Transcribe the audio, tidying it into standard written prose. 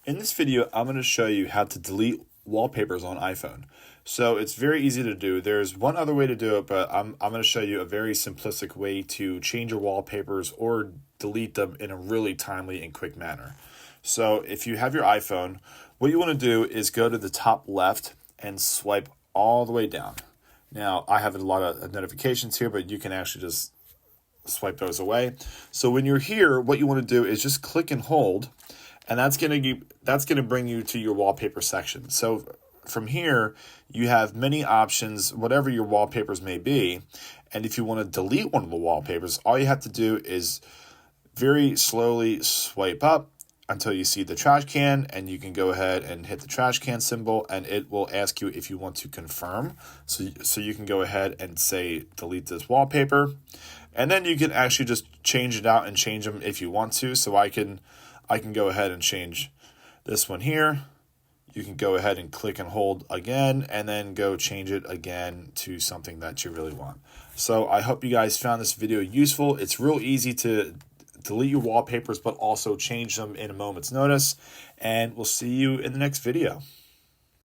In this video, I'm going to show you how to delete wallpapers on iPhone. So it's very easy to do. There's one other way to do it, but I'm going to show you a very simplistic way to change your wallpapers or delete them in a really timely and quick manner. So if you have your iPhone, what you want to do is go to the top left and swipe all the way down. Now, I have a lot of notifications here, but you can actually just swipe those away. So when you're here, what you want to do is just click and hold, and that's gonna bring you to your wallpaper section. So from here, you have many options, whatever your wallpapers may be. And if you want to delete one of the wallpapers, all you have to do is very slowly swipe up until you see the trash can, and you can go ahead and hit the trash can symbol, and it will ask you if you want to confirm. So you can go ahead and say delete this wallpaper, and then you can actually just change it out and change them if you want to. So I can go ahead and change this one here. You can go ahead and click and hold again, and then go change it again to something that you really want. So I hope you guys found this video useful. It's real easy to delete your wallpapers, but also change them in a moment's notice. And we'll see you in the next video.